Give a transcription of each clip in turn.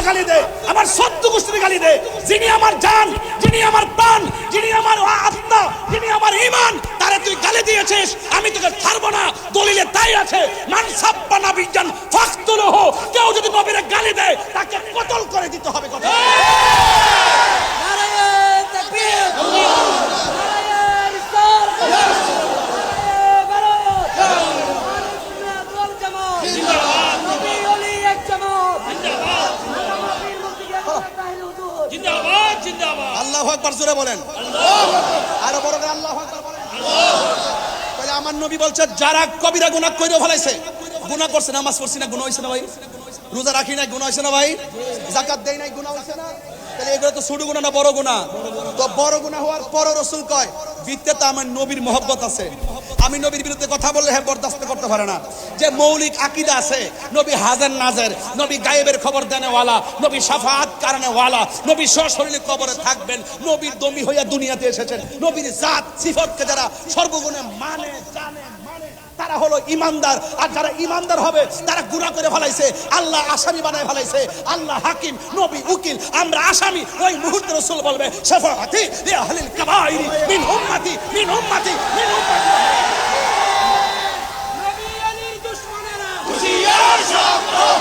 গালি দেয়, আমার সদ্য গোষ্ঠীর গালি দেয়। যিনি আমার জান, যিনি আমার প্রাণ, যিনি আমার আত্মা, যিনি আমার ঈমান, তারে তুই গালি দিয়েছিস, আমি তোকে ছাড়বো না। দলিলে তাই আছে, মান সাব্বা নাবিয়ান ফাকতুলহু, কেউ যদি নবীর গালি দেয় তাকে কতল করে দিতে হবে। কথা নারায়ে তাকবীর, নারায়ে রিসালাত, নারায়ে বারাত, আহলে সুন্নাত ওয়াল জামাত জিন্দাবাদ, নবী ওলি এক জামাত জিন্দাবাদ, নবীর মুক্তিকে তাহিল হুজুর জিন্দাবাদ, জিন্দাবাদ। আল্লাহু আকবার, জোরে বলেন আল্লাহু আকবার। আরো বড় করে আল্লাহু আকবার বলেন। তাহলে আমার নবী বলছে, যারা কবিরা গুনাহ কইরা ফেলাইছে, গুনাহ করছে, নামাজ পড়ছি না গুনাহ হইছে না ভাই, রোজা রাখি না গুনাহ হইছে না ভাই, যাকাত দেই নাই গুনাহ হইছে না, তাহলে এগুলো তো ছোট গুনাহ না বড় গুনাহ? তো বড় গুনাহ হওয়ার পর রাসূল কয়, ভিতরে আমার নবীর মহব্বত আছে, আমি নবীর বিরুদ্ধে কথা বললে হ্যাঁ বরদাস্ত করতে পারে না। যে মৌলিক আকীদা আছে, নবী হাজার নাজের, নবী গায়েবের খবর দেনেওয়ালা, নবী শাফাআত কারণেওয়ালা, নবী সশরীরে কবরে থাকবেন, নবীর দমি হইয়া দুনিয়াতে এসেছেন, নবীর জাত সিফাতকে যারা সর্বগুণে মানে জানে তারা হলো ইমানদার। আর যারা ইমানদার হবে তারা গুনাহ করে ফেলাইছে, আল্লাহ আসামি বানায় ফেলাইছে, আল্লাহ হাকিম, নবী উকিল, আমরা আসামি। ওই মুহূর্তে রাসূল বলবে, শাফাআতি লি আহলিল কাবাইরি মিন উম্মতি মিন উম্মতি মিন উম্মতি। নবী আলীর দুশমনেরা হুশিয়ার সাবধান,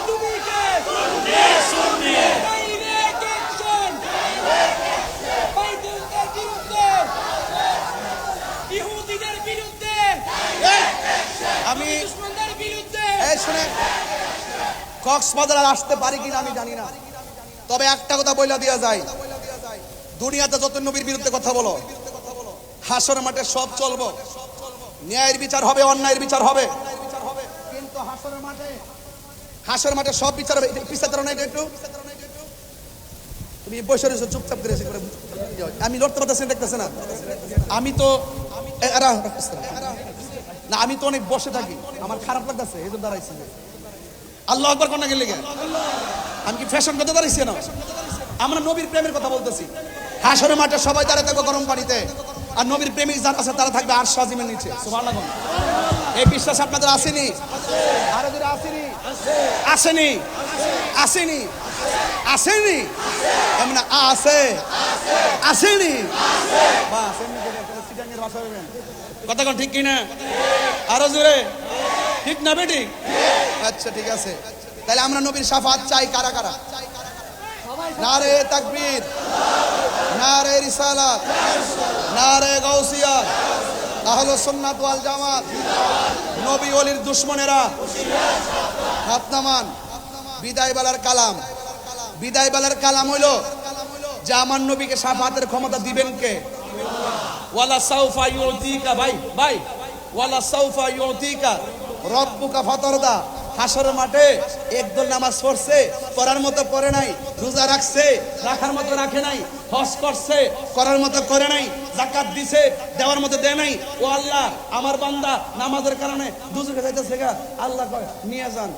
তুমি কে শুনিয়ে ডাইরেক্ট অ্যাকশন, বাইতুলের বিরুদ্ধে, ইহুদিদের বিরুদ্ধে, আমি দুশমনদের বিরুদ্ধে। এই শুনে, কক্সবাজার আসতে পারি কিনা আমি জানি না, তবে একটা কথা বইলা দিয়া যায়, দুনিয়াতে যত নবীর বিরুদ্ধে কথা বলো, হাসর মাঠে সব চলবো, ন্যায়ের বিচার হবে, অন্যায়ের বিচার হবে, কিন্তু হাসর মাঠে সব বিচার হবে। পিছাতে না একটু, তুমি বসে রয়েছো চুপচাপ করে, আমি লড়তে পারতেছি, দেখতেছে না, আমি তো না, আমি তো অনেক বসে থাকি, আমার খারাপ লাগতেছে, এই জন্য দাঁড়াইছি। আল্লাহ আকবার কোন গেলে, আমি কি ফ্যাশন করতে দাঁড়াইছি না? আমরা নবীর প্রেমের কথা বলতেছি। হাসরের মাঠে সবাই দাঁড়ায় থাকবে গরম পানিতে, আর নবীর প্রেমিক যারা আছে তারা থাকবে আরশ আজিমের নিচে। সুবহানাল্লাহ। এই বিশ্বাস আপনাদের আসেনি? আরো যদি আসেনি, আসেনি, আসেনি, আসেনি, এমন আছে, আসেনি, বাস এমনি করে সিটাঙ্গের ভাষা বলবেন। কথা কোন ঠিক কিনা? আরো জোরে, ঠিক না বেটি? আচ্ছা ঠিক আছে, তাহলে আমরা নবীর শাফাত চাই কারা কারা? নারে তাকবীর, নারে রিসালাত, নারে গাউসিয়া, আহলে সুন্নাত ওয়াল জামাত, নবী ওলির দুশমনেরা হাত নামান। বিদায় বেলার কালাম, বিদায় বেলার কালাম হইলো যে আমার নবীকে শাফাতের ক্ষমতা দিবেন কে? ওয়ালা সাউফা ইউতিকা, ভাই ভাই, ওয়ালা সাউফা ইউতিকা রব্বুকা ফাতারদা। হাসরের মাঠে একদল নামাজ পড়ছে, পড়ার মতো পড়ে নাই, রোজা রাখছে, রাখার মতো রাখে নাই, হজ করছে, করার মতো করে নাই, যাকাত দিছে, দেওয়ার মতো দেয় নাই। ও আল্লাহ, আমার বান্দা নামাজের কারণে দুজকে যাইতেছে গা, আল্লাহ কয় নিয়ে যান,